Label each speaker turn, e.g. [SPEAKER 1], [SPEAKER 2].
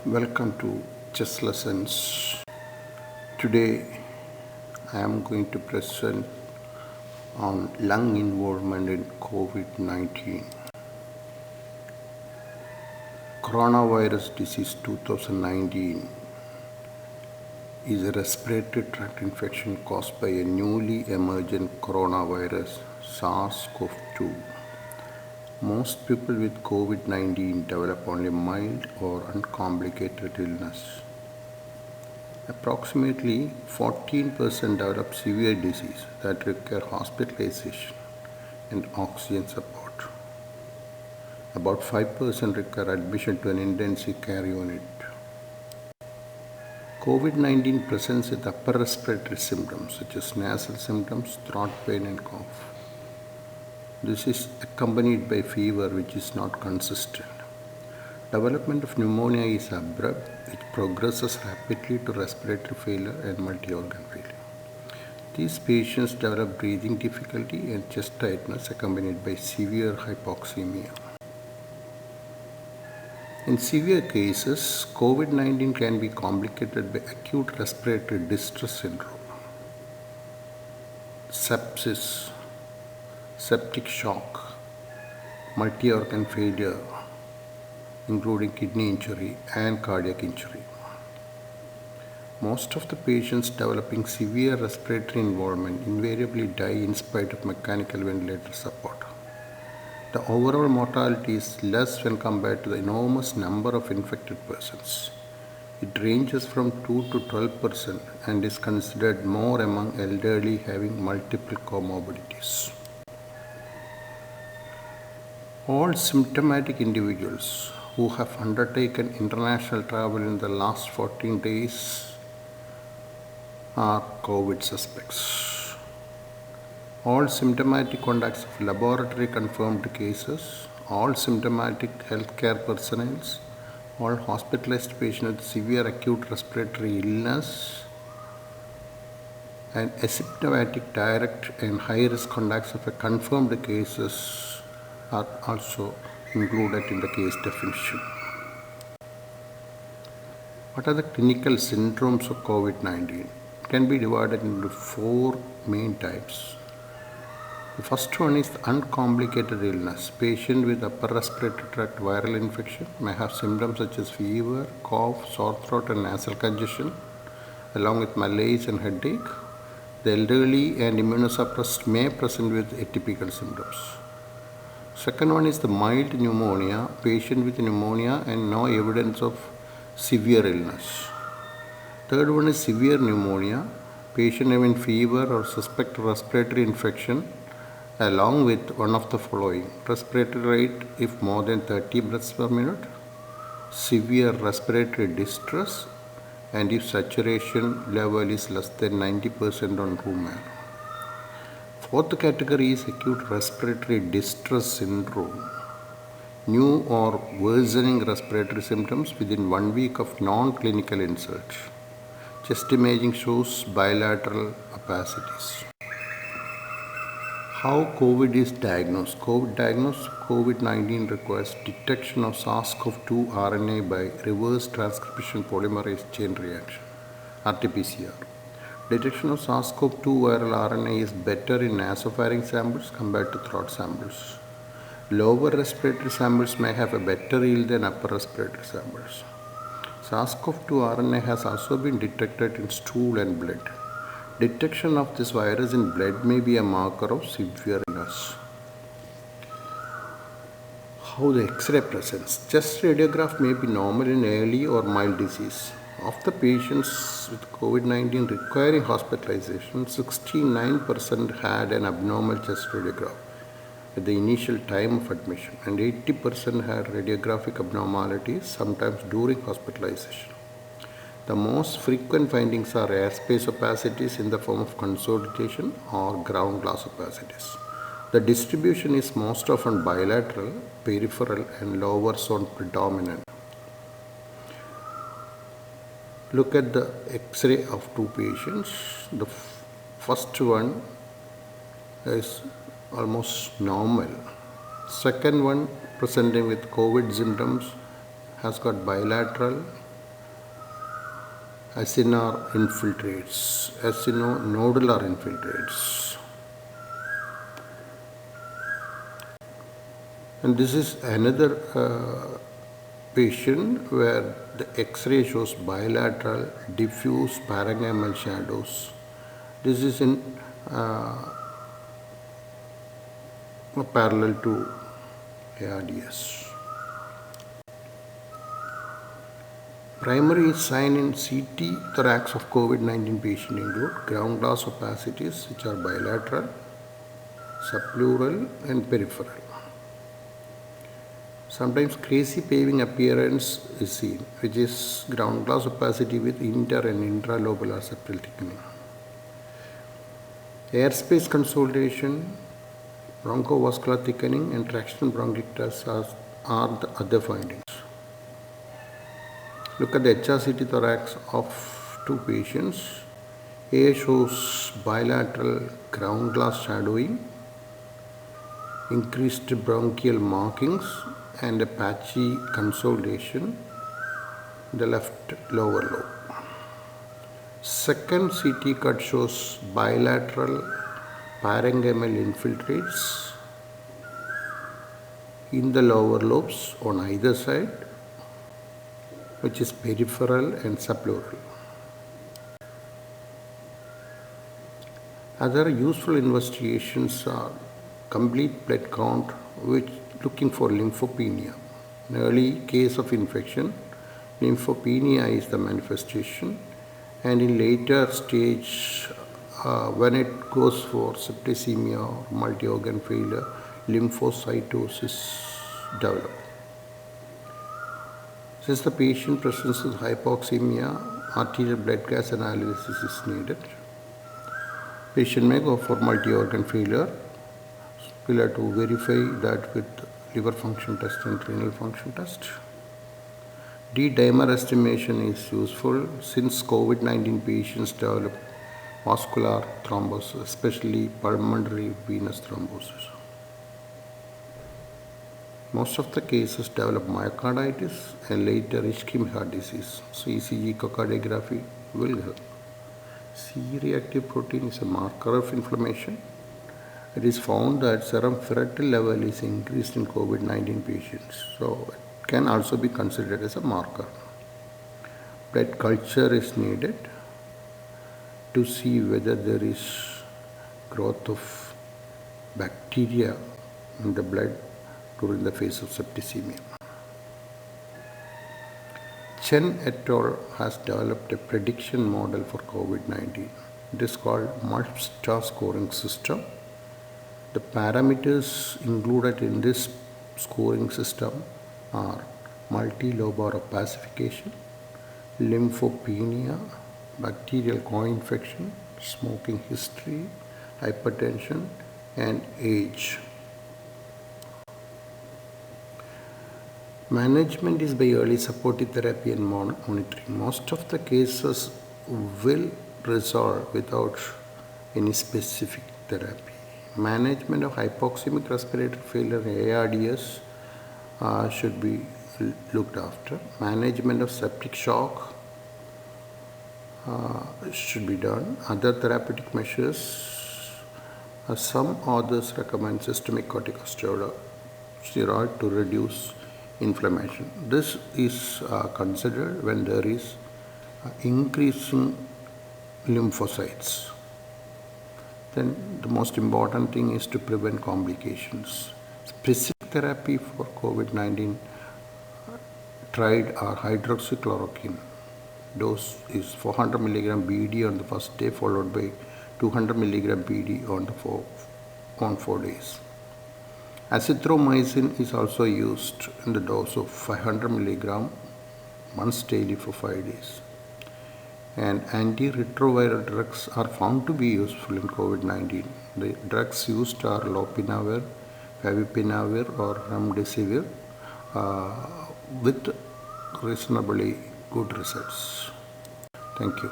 [SPEAKER 1] Welcome to Chess Lessons. Today I am going to present on lung involvement in COVID 19. Coronavirus disease 2019 is a respiratory tract infection caused by a newly emergent coronavirus SARS-CoV-2. Most people with COVID 19 develop only mild or uncomplicated illness. Approximately 14% develop severe disease that require hospitalization and oxygen support. About 5% require admission to an intensive care unit. COVID 19 presents with upper respiratory symptoms such as nasal symptoms, throat pain, and cough. This is accompanied by fever which is not consistent. Development of pneumonia is abrupt. It progresses rapidly to respiratory failure and multi-organ failure. These patients develop breathing difficulty and chest tightness accompanied by severe hypoxemia. In severe cases, COVID-19 can be complicated by acute respiratory distress syndrome, sepsis, septic shock, multi-organ failure, including kidney injury and cardiac injury. Most of the patients developing severe respiratory involvement invariably die in spite of mechanical ventilator support. The overall mortality is less when compared to the enormous number of infected persons. It ranges from 2 to 12% and is considered more among elderly having multiple comorbidities. All symptomatic individuals who have undertaken international travel in the last 14 days are COVID suspects. All symptomatic contacts of laboratory confirmed cases, all symptomatic healthcare personnel, all hospitalized patients with severe acute respiratory illness, and asymptomatic direct and high risk contacts of a confirmed cases are also included in the case definition. What are the clinical syndromes of COVID 19? It can be divided into four main types. The first one is the uncomplicated illness. Patient with upper respiratory tract viral infection may have symptoms such as fever, cough, sore throat, and nasal congestion, along with malaise and headache. The elderly and immunosuppressed may present with atypical symptoms. Second one is the mild pneumonia, patient with pneumonia and no evidence of severe illness. Third one is severe pneumonia, patient having fever or suspect respiratory infection along with one of the following: respiratory rate if more than 30 breaths per minute, severe respiratory distress, and if saturation level is less than 90% on room air. Fourth category is acute respiratory distress syndrome. New or worsening respiratory symptoms within 1 week of non-clinical insult. Chest imaging shows bilateral opacities. How COVID is diagnosed? COVID-19 requires detection of SARS-CoV-2 RNA by reverse transcription polymerase chain reaction, RT-PCR. Detection of SARS-CoV-2 viral RNA is better in nasopharynx samples compared to throat samples. Lower respiratory samples may have a better yield than upper respiratory samples. SARS-CoV-2 RNA has also been detected in stool and blood. Detection of this virus in blood may be a marker of severe illness. How the X-ray presents. Chest radiograph may be normal in early or mild disease. Of the patients with COVID-19 requiring hospitalization, 69% had an abnormal chest radiograph at the initial time of admission, and 80% had radiographic abnormalities sometimes during hospitalization. The most frequent findings are airspace opacities in the form of consolidation or ground glass opacities. The distribution is most often bilateral, peripheral, and lower zone predominant. Look at the X-ray of two patients. The first one is almost normal. Second one, presenting with COVID symptoms, has got bilateral acinar infiltrates, acinonodular infiltrates. And this is another patient where the X-ray shows bilateral diffuse parenchymal shadows. This is in parallel to ARDS. Primary sign in CT thorax of COVID-19 patient include ground glass opacities, which are bilateral, subpleural and peripheral. Sometimes crazy paving appearance is seen, which is ground glass opacity with inter and intralobular septal thickening. Airspace consolidation, bronchovascular thickening and traction bronchitis are the other findings. Look at the HRCT thorax of two patients. A shows bilateral ground glass shadowing, increased bronchial markings and a patchy consolidation in the left lower lobe. Second CT cut shows bilateral parenchymal infiltrates in the lower lobes on either side, which is peripheral and subpleural. Other useful investigations are complete blood count, which looking for lymphopenia. In early case of infection, lymphopenia is the manifestation, and in later stage, when it goes for septicemia or multi-organ failure, lymphocytosis develops. Since the patient presents with hypoxemia, arterial blood gas analysis is needed. Patient may go for multi-organ failure. We'll have to verify that with liver function test and renal function test. D-dimer estimation is useful since COVID-19 patients develop vascular thrombosis, especially pulmonary venous thrombosis. Most of the cases develop myocarditis and later ischemic heart disease. So ECG echocardiography will help. C-reactive protein is a marker of inflammation. It is found that serum ferritin level is increased in COVID-19 patients, so it can also be considered as a marker. Blood culture is needed to see whether there is growth of bacteria in the blood during the phase of septicemia. Chen et al. Has developed a prediction model for COVID-19. It is called multi-star scoring system. The parameters included in this scoring system are multilobar opacification, lymphopenia, bacterial co-infection, smoking history, hypertension, and age. Management is by early supportive therapy and monitoring. Most of the cases will resolve without any specific therapy. Management of hypoxemic respiratory failure ARDS should be looked after. Management of septic shock should be done. Other therapeutic measures, some authors recommend systemic corticosteroid to reduce inflammation. This is considered when there is increasing lymphocytes. Then the most important thing is to prevent complications. Specific therapy for COVID-19 tried are hydroxychloroquine. Dose is 400 mg BD on the first day, followed by 200 mg BD on 4 days. Azithromycin is also used in the dose of 500 mg once daily for 5 days. And antiretroviral drugs are found to be useful in COVID-19. The drugs used are lopinavir, favipiravir or remdesivir with reasonably good results. Thank you.